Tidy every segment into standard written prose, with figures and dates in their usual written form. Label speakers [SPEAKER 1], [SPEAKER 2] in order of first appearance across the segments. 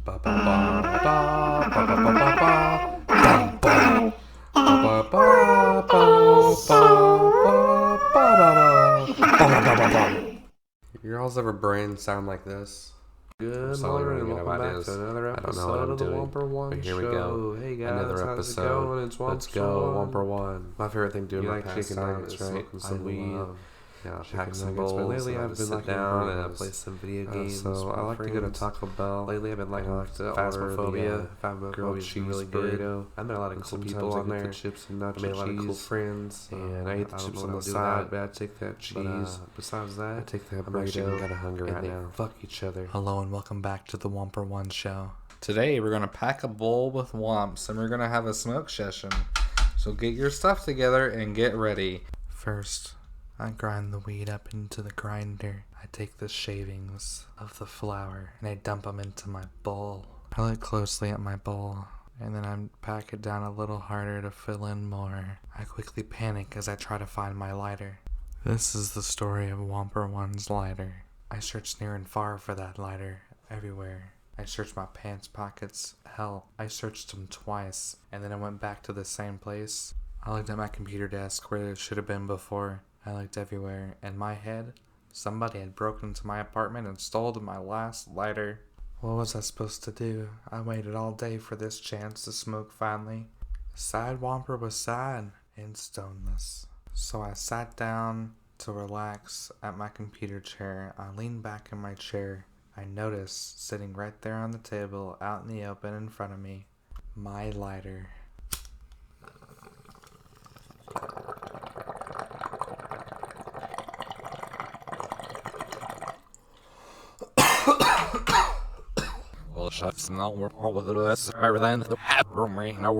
[SPEAKER 1] Ba ba ba ba ba ba ba ba ba bum bum ba ba ba ba ba ba ba. Your all's ever brain sound like this? Good morning and welcome back to another episode of the Whomper One Show.
[SPEAKER 2] Here we go.
[SPEAKER 1] Hey guys,
[SPEAKER 2] Another
[SPEAKER 1] how's it
[SPEAKER 2] episode.
[SPEAKER 1] going? It's
[SPEAKER 2] Let's go,
[SPEAKER 1] Whomper
[SPEAKER 2] Whomper One.
[SPEAKER 1] My favorite thing doing
[SPEAKER 2] You
[SPEAKER 1] my
[SPEAKER 2] like
[SPEAKER 1] pastime
[SPEAKER 2] chicken nuggets,
[SPEAKER 1] is
[SPEAKER 2] right?
[SPEAKER 1] smoking some weed.
[SPEAKER 2] Yeah,
[SPEAKER 1] Chicken
[SPEAKER 2] pack some
[SPEAKER 1] nuggets, but
[SPEAKER 2] bowls.
[SPEAKER 1] lately I've been
[SPEAKER 2] sit
[SPEAKER 1] liking
[SPEAKER 2] down and
[SPEAKER 1] burgers.
[SPEAKER 2] play some video games.
[SPEAKER 1] So I like to go to
[SPEAKER 2] friends.
[SPEAKER 1] Taco Bell.
[SPEAKER 2] Lately I've been liking
[SPEAKER 1] I like to order
[SPEAKER 2] Phasmophobia.
[SPEAKER 1] the grilled cheese
[SPEAKER 2] really good.
[SPEAKER 1] burrito.
[SPEAKER 2] I met a lot of
[SPEAKER 1] And
[SPEAKER 2] cool
[SPEAKER 1] sometimes
[SPEAKER 2] people
[SPEAKER 1] I
[SPEAKER 2] on
[SPEAKER 1] get
[SPEAKER 2] there.
[SPEAKER 1] the chips and
[SPEAKER 2] I
[SPEAKER 1] nacho
[SPEAKER 2] made a lot of cool
[SPEAKER 1] cheese.
[SPEAKER 2] friends.
[SPEAKER 1] And I eat the chips
[SPEAKER 2] don't
[SPEAKER 1] on
[SPEAKER 2] know
[SPEAKER 1] the
[SPEAKER 2] what to do with
[SPEAKER 1] side,
[SPEAKER 2] that.
[SPEAKER 1] but I take that cheese.
[SPEAKER 2] But, besides that,
[SPEAKER 1] I take that
[SPEAKER 2] I'm actually
[SPEAKER 1] burrito.
[SPEAKER 2] kind of hungry
[SPEAKER 1] and
[SPEAKER 2] right
[SPEAKER 1] they
[SPEAKER 2] now.
[SPEAKER 1] fuck each other.
[SPEAKER 3] Hello and welcome back to the Whomper One Show. Today we're going to pack a bowl with womps and we're going to have a smoke session. So get your stuff together and get ready. First, I grind the weed up into the grinder. I take the shavings of the flower and I dump them into my bowl. I look closely at my bowl and then I pack it down a little harder to fill in more. I quickly panic as I try to find my lighter. This is the story of Whomper One's lighter. I searched near and far for that lighter, everywhere. I searched my pants pockets, hell, I searched them twice, and then I went back to the same place. I looked at my computer desk where it should have been before. I looked everywhere. In my head, somebody had broken into my apartment and stolen my last lighter. What was I supposed to do? I waited all day for this chance to smoke finally. Sad Whomper was sad and stoneless. So I sat down to relax at my computer chair. I leaned back in my chair. I noticed, sitting right there on the table, out in the open in front of me, my lighter.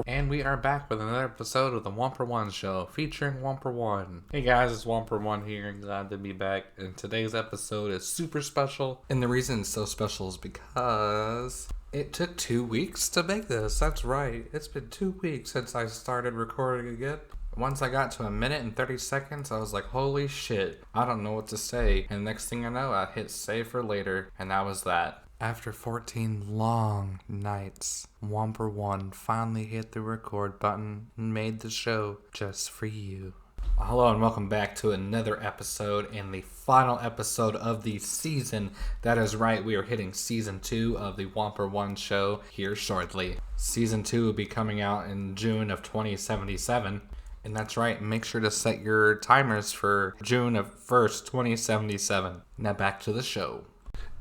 [SPEAKER 3] And we are back with another episode of the Whomper One Show, featuring Whomper One. Hey guys, it's Whomper One here, glad to be back. And today's episode is super special. And the reason it's so special is because it took 2 weeks to make this. That's right, it's been 2 weeks since I started recording again. Once I got to 1 minute and 30 seconds, I was like, holy shit, I don't know what to say. And next thing I know, I hit save for later, and that was that. After 14 long nights, Whomper One finally hit the record button and made the show just for you. Hello and welcome back to another episode and the final episode of the season. That is right, we are hitting season 2 of the Whomper One Show here shortly. Season 2 will be coming out in June of 2077. And that's right, make sure to set your timers for June of 1st, 2077. Now back to the show.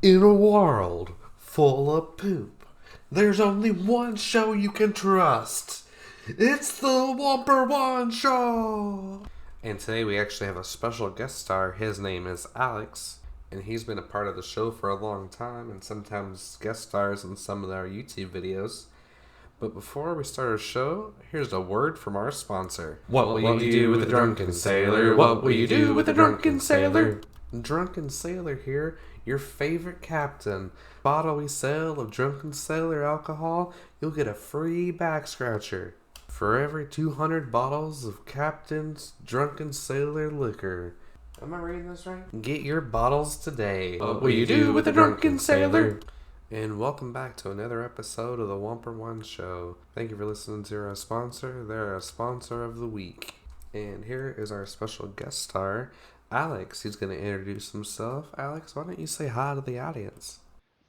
[SPEAKER 1] In a world full of poop, there's only one show you can trust. It's the Whomper One Show. And today we actually have a special guest star. His name is Alex, and he's been a part of the show for a long time and sometimes guest stars in some of our YouTube videos. But before we start our show, here's a word from our sponsor.
[SPEAKER 2] What will you do with a drunken sailor? What will you do with a drunken sailor?
[SPEAKER 1] Drunken Sailor here, your favorite captain. Bottle we sell of Drunken Sailor alcohol, you'll get a free back scratcher. For every 200 bottles of Captain's Drunken Sailor liquor. Am I reading this right? Get your bottles today.
[SPEAKER 2] What will you do with a drunken sailor?
[SPEAKER 1] And welcome back to another episode of the Whomper One Show. Thank you for listening to our sponsor. They're our sponsor of the week. And here is our special guest star, Alex. He's going to introduce himself. Alex, why don't you say hi to the audience?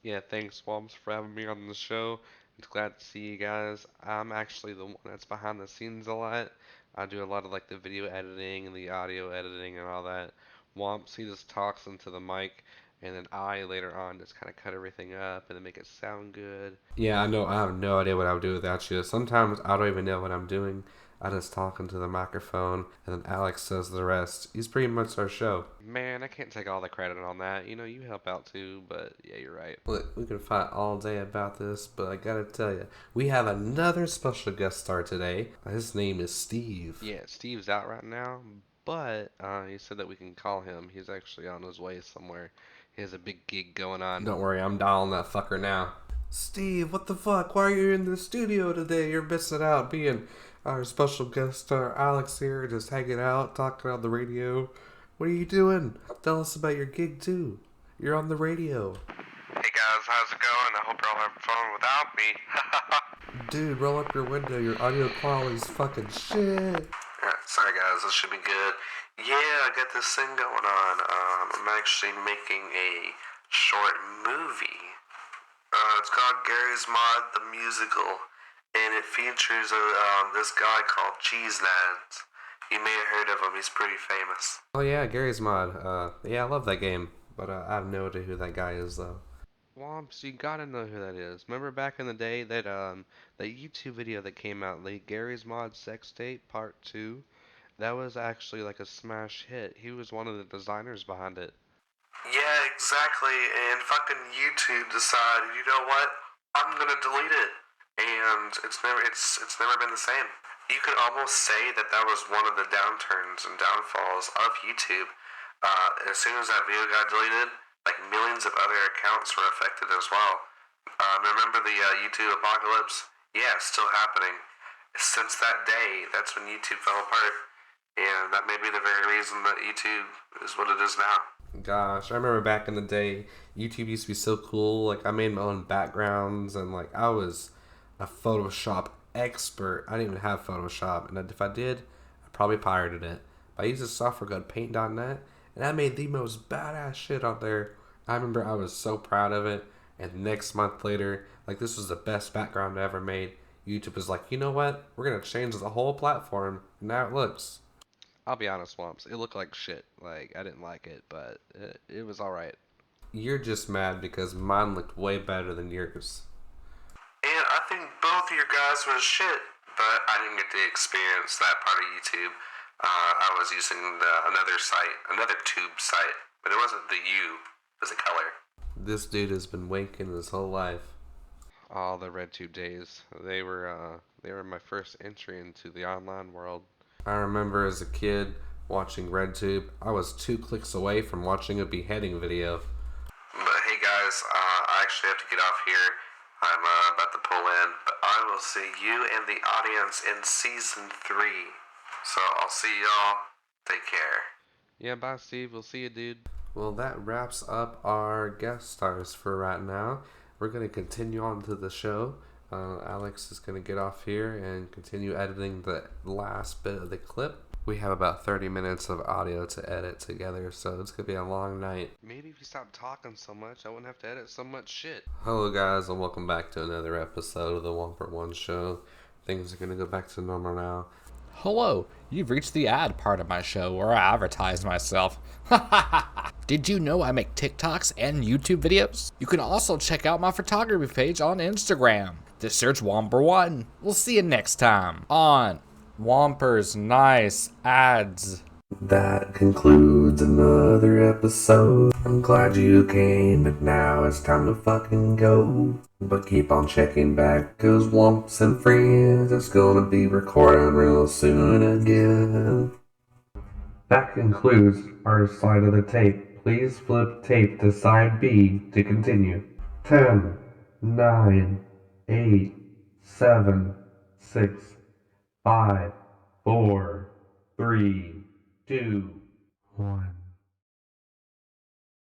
[SPEAKER 4] Yeah, thanks, Womps, for having me on the show. It's glad to see you guys. I'm actually the one that's behind the scenes a lot. I do a lot of like the video editing and the audio editing and all that. Womps, he just talks into the mic, and then I later on just kind of cut everything up and then make it sound good.
[SPEAKER 1] Yeah, I know. I have no idea what I would do without you. Sometimes I don't even know what I'm doing. I just talk into the microphone, and then Alex says the rest. He's pretty much our show.
[SPEAKER 4] Man, I can't take all the credit on that. You know, you help out too, but yeah, you're right.
[SPEAKER 1] Look, we can fight all day about this, but I gotta tell you, we have another special guest star today. His name is Steve.
[SPEAKER 4] Yeah, Steve's out right now, but he said that we can call him. He's actually on his way somewhere. He has a big gig going on.
[SPEAKER 1] Don't worry, I'm dialing that fucker now. Steve, what the fuck? Why are you in the studio today? You're missing out being our special guest star Alex here, just hanging out, talking on the radio. What are you doing? Tell us about your gig too. You're on the radio.
[SPEAKER 4] Hey guys, guys, how's it going? I hope you're all having fun without me.
[SPEAKER 1] Dude, roll up your window. Your audio quality's fucking shit.
[SPEAKER 2] Sorry guys, this should be good. Yeah, I got this thing going on. I'm actually making a short movie. It's called Gary's Mod the Musical, and it features this guy called Cheese Nads. You may have heard of him. He's pretty famous.
[SPEAKER 1] Oh yeah, Gary's Mod. Yeah, I love that game, but I have no idea who that guy is though.
[SPEAKER 4] Womps, you gotta know who that is. Remember back in the day that YouTube video that came out late, Gary's Mod Sex Tape Part 2? That was actually like a smash hit. He was one of the designers behind it.
[SPEAKER 2] Yeah, exactly. And fucking YouTube decided, you know what? I'm gonna delete it, and it's never been the same. You could almost say that that was one of the downturns and downfalls of YouTube. As soon as that video got deleted, like millions of other accounts were affected as well. Remember the YouTube apocalypse? Yeah, it's still happening. Since that day, that's when YouTube fell apart. And that may be the very reason that YouTube is what it is now.
[SPEAKER 1] Gosh, I remember back in the day, YouTube used to be so cool. Like, I made my own backgrounds, and like, I was a Photoshop expert. I didn't even have Photoshop, and if I did, I probably pirated it. But I used a software called Paint.net, and I made the most badass shit on there. I remember I was so proud of it, and next month later, like, this was the best background I ever made. YouTube was like, you know what? We're gonna change the whole platform, and now it looks.
[SPEAKER 4] I'll be honest, Womps, it looked like shit. Like, I didn't like it, but it was alright.
[SPEAKER 1] You're just mad because mine looked way better than yours.
[SPEAKER 2] And I think both of your guys was shit, but I didn't get to experience that part of YouTube. I was using another site, another tube site, but it wasn't the U, it was a color.
[SPEAKER 1] This dude has been wanking his whole life.
[SPEAKER 4] Oh, the RedTube days. They were my first entry into the online world.
[SPEAKER 1] I remember as a kid watching RedTube. I was 2 clicks away from watching a beheading video.
[SPEAKER 2] But hey guys, I actually have to get off here. I'm about to pull in, but I will see you and the audience in season 3. So I'll see y'all. Take care.
[SPEAKER 4] Yeah, bye, Steve. We'll see you, dude.
[SPEAKER 1] Well, that wraps up our guest stars for right now. We're going to continue on to the show. Alex is going to get off here and continue editing the last bit of the clip. We have about 30 minutes of audio to edit together, so it's going to be a long night.
[SPEAKER 4] Maybe if you stopped talking so much, I wouldn't have to edit so much shit.
[SPEAKER 1] Hello guys, and welcome back to another episode of the One for One Show. Things are going to go back to normal now.
[SPEAKER 3] Hello, you've reached the ad part of my show where I advertise myself. Did you know I make TikToks and YouTube videos? You can also check out my photography page on Instagram. Just search Womper1. We'll see you next time on Womper's Nice Ads.
[SPEAKER 1] That concludes another episode. I'm glad you came, but now it's time to fucking go. But keep on checking back, cause Womps and Friends is gonna be recording real soon again. That concludes our side of the tape. Please flip tape to side B to continue. 10, 9, 8, 7, 6, 5, 4, 3, 2, 1.